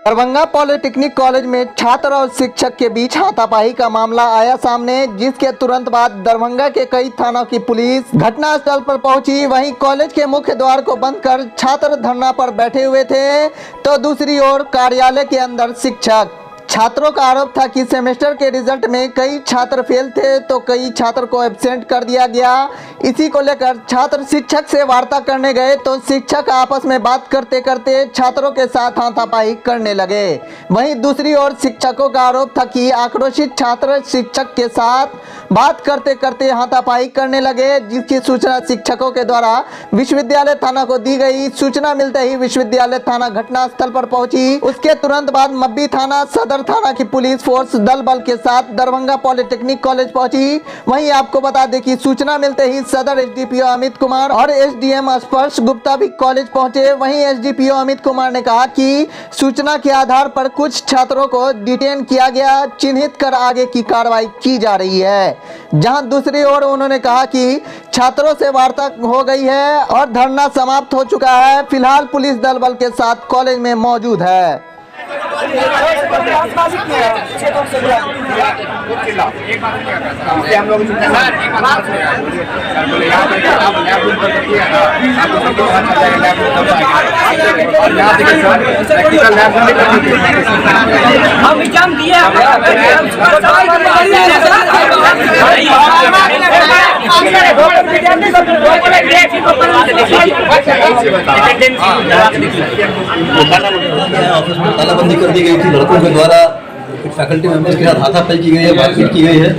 Darbhanga polytechnic college में छात्र और शिक्षक के बीच हाथापाई का मामला आया सामने, जिसके तुरंत बाद दरभंगा के कई थानों की पुलिस घटनास्थल पर पहुंची। वहीं कॉलेज के मुख्य द्वार को बंद कर छात्र धरना पर बैठे हुए थे, तो दूसरी ओर कार्यालय के अंदर शिक्षक। छात्रों का आरोप था कि सेमेस्टर के रिजल्ट में कई छात्र फेल थे, तो कई छात्र को एब्सेंट कर दिया गया। इसी को लेकर छात्र शिक्षक से वार्ता करने गए, तो शिक्षक आपस में बात करते करते छात्रों के साथ हाथापाई करने लगे। वहीं दूसरी ओर शिक्षकों का आरोप था कि आक्रोशित छात्र शिक्षक के साथ बात करते करते हाथापाई करने लगे, जिसकी सूचना शिक्षकों के द्वारा विश्वविद्यालय थाना को दी गई। सूचना मिलते ही विश्वविद्यालय थाना घटनास्थल पर पहुंची। उसके तुरंत बाद मब्बी थाना, सदर थाना की पुलिस फोर्स दल बल के साथ दरभंगा पॉलिटेक्निक कॉलेज पहुंची। वहीं आपको बता दें कि सूचना मिलते ही सदर एसडीपीओ अमित कुमार और एसडीएम स्पर्श गुप्ता भी कॉलेज पहुंचे। वहीं एसडीपीओ अमित कुमार ने कहा कि सूचना के आधार पर कुछ छात्रों को डिटेन किया गया, चिन्हित कर आगे की कार्रवाई की जा रही है। जहां दूसरी ओर उन्होंने कहा कि छात्रों से वार्ता हो गई है और धरना समाप्त हो चुका है। फिलहाल पुलिस दल बल के साथ कॉलेज में मौजूद है। हम एग्जाम दिए तालाबंदी कर दी गई थी। लड़कों के द्वारा कुछ फैकल्टी मेंबर्स के साथ हाथापाई की गई है, मारपीट की गई है,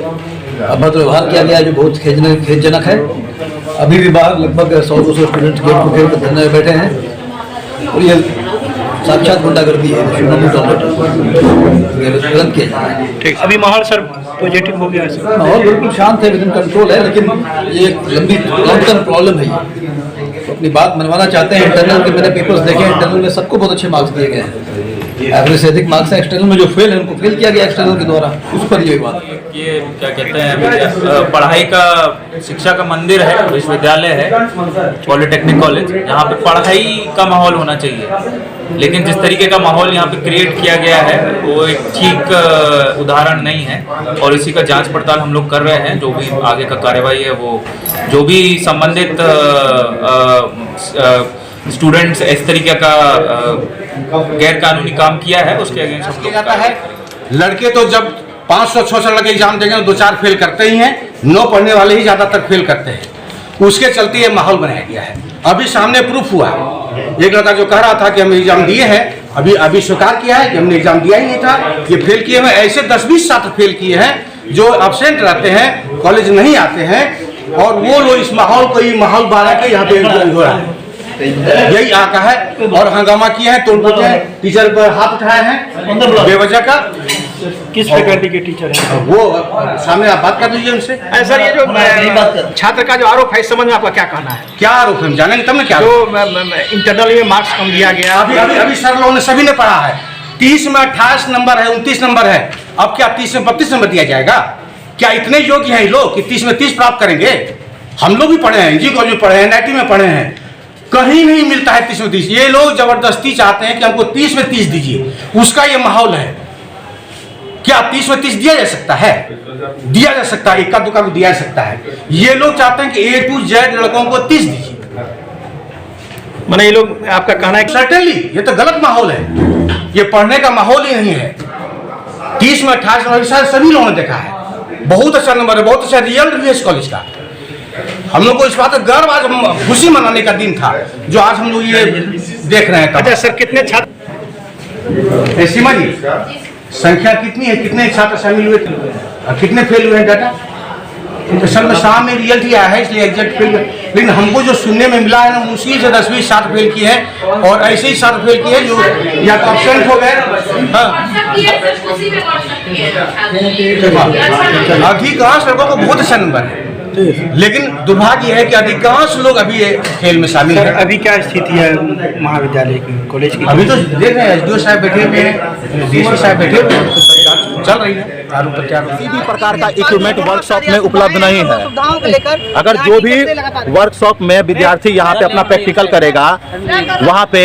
अभद्र व्यवहार किया गया है, जो बहुत खेदजनक है। अभी भी बाहर लगभग 100-200 स्टूडेंट गेट को घेर कर धरने में बैठे हैं और ये साक्षात गुंडागर्दी है, गलत किया जाए। ठीक, अभी माहौल सर पॉजिटिव हो गया है? माहौल बिल्कुल शांत है, विद इन कंट्रोल है, लेकिन ये एक लंबी लॉन्ग टर्म प्रॉब्लम है। तो अपनी बात मनवाना चाहते हैं। इंटरनल के मैंने पेपर्स देखे, इंटरनल में सबको बहुत अच्छे मार्क्स दिए गए हैं, एवरेज से अधिक मार्क्स है। एक्सटर्नल में जो फेल है उनको फेल किया गया एक्सटर्नल के द्वारा, उस पर ये बात। ये क्या कहते हैं, पढ़ाई का शिक्षा का मंदिर है, विश्वविद्यालय है पॉलिटेक्निक कॉलेज, यहाँ पे पढ़ाई का माहौल होना चाहिए। लेकिन जिस तरीके का माहौल यहाँ पे क्रिएट किया गया है वो एक ठीक उदाहरण नहीं है, और इसी का जांच पड़ताल हम लोग कर रहे हैं। जो भी आगे का कार्यवाही है, वो जो भी संबंधित स्टूडेंट्स इस तरीके का गैर कानूनी काम किया है उसके अगेंस्ट हम लोग जाता है। लड़के तो जब 500-600 लड़के एग्जाम देंगे तो 2-4 फेल करते ही हैं, 9 पढ़ने वाले ही ज़्यादातर फेल करते हैं। उसके चलते ये माहौल बनाया गया है। अभी सामने प्रूफ हुआ है, एक लड़का जो कह रहा था कि हम एग्जाम दिए हैं, अभी स्वीकार किया है कि हमने एग्जाम दिया ही नहीं था, ये फेल किए हुए। ऐसे 10-20 छात्र फेल किए हैं जो एब्सेंट रहते हैं, कॉलेज नहीं आते हैं, और वो लोग इस माहौल को ही माहौल बना के यहाँ पे हो रहा है। यही आका है और हंगामा किया है, तोड़-फोड़ है, टीचर पर हाथ उठाए हैं बेवजह का। किस फैकल्टी के टीचर हैं? वो सामने आप बात कर लीजिए उनसे। सर, ये जो छात्र का जो आरोप है, इस संबंध में आपका क्या कहना है? क्या आरोप है, जानेंगे तब ना। क्या जो इंटरनल में मार्क्स कम दिया गया, अभी सर लोगों ने सभी ने पढ़ा है। 30 में 28 नंबर है, 29 नंबर है। अब क्या 30 में 32 नंबर दिया जाएगा? क्या इतने योग्य हैं लोग कि 30 में 30 प्राप्त करेंगे? हम लोग भी पढ़े हैं, जी कॉलेज में पढ़े हैं, NIT में पढ़े हैं, कहीं नहीं मिलता है 30 में 30। ये लोग जबरदस्ती चाहते हैं कि हमको 30 में 30 दीजिए, उसका ये माहौल है। क्या 30 में 30 दिया जा सकता है? दिया जा सकता है, इक्का दुक्का को दिया जा सकता है। ये लोग चाहते हैं कि A to Z लड़कों को 30 दीजिए। मैंने ये लोग, आपका कहना है? सर्टेनली ये तो गलत माहौल है, ये पढ़ने का माहौल ही नहीं है। 30 में 28 नंबर सभी लोगों ने देखा है, बहुत अच्छा नंबर है, बहुत अच्छा रिजल्ट भी है इस कॉलेज का। हम लोग को इस बात का गर्व, आज खुशी मनाने का दिन था जो आज हम लोग ये देख रहे हैं। अच्छा सर, कितने छात्र? सीमा जी, संख्या कितनी है, कितने छात्र शामिल हुए, कितने फेल हुए हैं? डाटा सर में शाम में रिजल्ट ही आया है, इसलिए एग्जैक्ट फेल। लेकिन हमको जो सुनने में मिला है ना, मुश्किल से 10-20 छात्र फेल किए हैं, और ऐसे ही छात्र फेल किए जो या तो एब्सेंट हो गए। अधिकांश लड़कों को बहुत अच्छा नंबर है, लेकिन दुर्भाग्य है कि अधिकांश लोग अभी खेल में शामिल हैं। अभी क्या स्थिति है महाविद्यालय की, कॉलेज की? अभी तो देख रहे हैं SDO साहब बैठे हुए हैं, DSP साहब बैठे हुए हैं, चल रही है। किसी भी प्रकार का इक्विपमेंट वर्कशॉप में उपलब्ध नहीं है। अगर जो भी वर्कशॉप में विद्यार्थी यहाँ पे अपना प्रैक्टिकल करेगा, वहाँ पे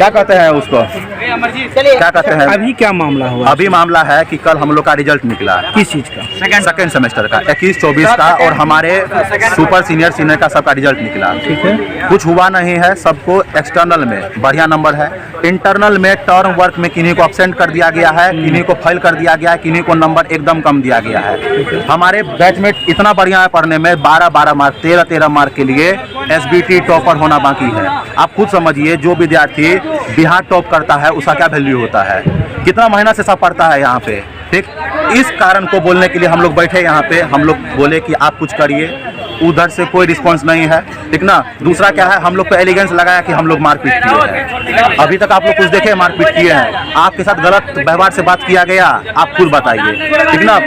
क्या कहते हैं उसको, क्या कहते हैं? अभी क्या मामला हुआ? अभी मामला है कि कल हम लोग का रिजल्ट निकला। किस चीज का? सेकेंड सेमेस्टर का 21-24 का, और हमारे सुपर सीनियर का सबका रिजल्ट निकला। ठीक है। कुछ हुआ नहीं है, सबको एक्सटर्नल में बढ़िया नंबर है, इंटरनल में टर्म वर्क में किन्हीं को एब्सेंट कर दिया गया है, किन्हीं को फेल कर दिया गया है, किन्हीं को नंबर एकदम कम दिया गया है। हमारे बैचमेट इतना बढ़िया है पढ़ने में, 12-12 मार्क 13-13 मार्क के लिए SBT टॉपर होना बाकी है। आप खुद समझिए, जो विद्यार्थी बिहार टॉप करता है उसका क्या वैल्यू होता है, कितना महीना से सब पढ़ता है यहाँ पे। ठीक, इस कारण को बोलने के लिए हम लोग बैठे यहाँ पे। हम लोग बोले कि आप कुछ करिए, उधर से कोई रिस्पांस नहीं है। ठीक ना। दूसरा क्या है, हम लोग को एलिगेंस लगाया कि हम लोग मारपीट किए हैं। अभी तक आप लोग कुछ देखे मारपीट किए हैं? आपके साथ गलत व्यवहार से बात किया गया, आप खुद बताइए। ठीक ना।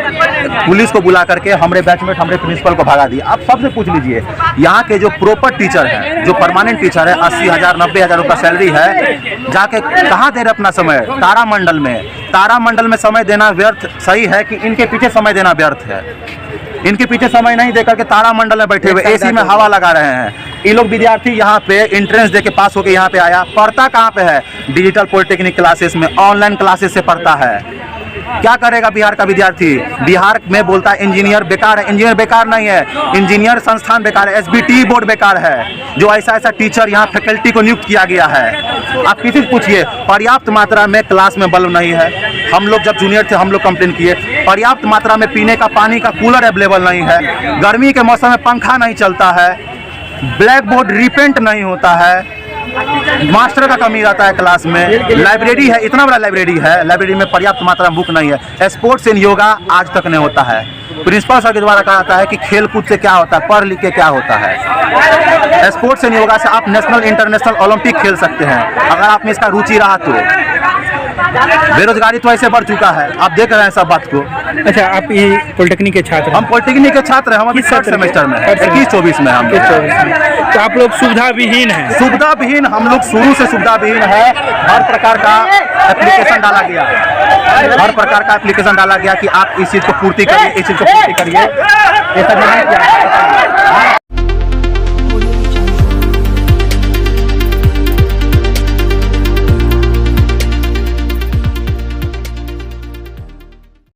पुलिस को बुला करके हमारे बैचमेट हमारे प्रिंसिपल को भगा दिया। आप सबसे पूछ लीजिए, यहाँ के जो प्रॉपर टीचर है, जो परमानेंट टीचर है, 80,000 90,000 रुपया सैलरी है, जाके कहाँ दे रहे अपना समय? तारामंडल में। तारामंडल में समय देना व्यर्थ सही है कि इनके पीछे समय देना व्यर्थ है? इनके पीछे समय नहीं देकर के तारामंडल में बैठे हुए एसी में हवा लगा रहे हैं। ये लोग विद्यार्थी यहाँ पे एंट्रेंस देके पास होके यहाँ पे आया, पढ़ता कहाँ पे है? डिजिटल पॉलिटेक्निक क्लासेस में, ऑनलाइन क्लासेस से पढ़ता है। क्या करेगा बिहार का विद्यार्थी? बिहार में बोलता है इंजीनियर बेकार है। इंजीनियर बेकार नहीं है, इंजीनियर संस्थान बेकार है, SBT बोर्ड बेकार है, जो ऐसा टीचर यहाँ फैकल्टी को नियुक्त किया गया है। आप किसी से पूछिए, पर्याप्त मात्रा में क्लास में बल्ब नहीं है। हम लोग जब जूनियर थे हम लोग कंप्लेन किए, पर्याप्त मात्रा में पीने का पानी का कूलर अवेलेबल नहीं है, गर्मी के मौसम में पंखा नहीं चलता है, ब्लैक बोर्ड रिपेंट नहीं होता है, मास्टर का कमी रहता है क्लास में, लाइब्रेरी है, इतना बड़ा लाइब्रेरी है, लाइब्रेरी में पर्याप्त मात्रा में बुक नहीं है, स्पोर्ट्स एंड योगा आज तक नहीं होता है। प्रिंसिपल सर के द्वारा कहा जाता है कि खेल कूद से क्या होता है, पढ़ लिख के क्या होता है। स्पोर्ट्स एंड योगा से आप नेशनल इंटरनेशनल ओलंपिक खेल सकते हैं, अगर आप में इसका रुचि रहा तो। बेरोजगारी तो ऐसे बढ़ चुका है, आप देख रहे हैं सब बात को। अच्छा, आप ये पॉलिटेक्निक के छात्र? हम पॉलिटेक्निक के छात्र हैं, हम अभी 3rd सेमेस्टर में हैं, 21-24 में हम। तो आप लोग सुविधा विहीन हैं? सुविधा विहीन, हम लोग शुरू से सुविधा विहीन है। हर प्रकार का एप्लीकेशन डाला गया है, हर प्रकार का एप्लीकेशन डाला गया कि आप इस चीज को पूर्ति करिए, इस चीज को पूर्ति करिए, ऐसा नहीं किया।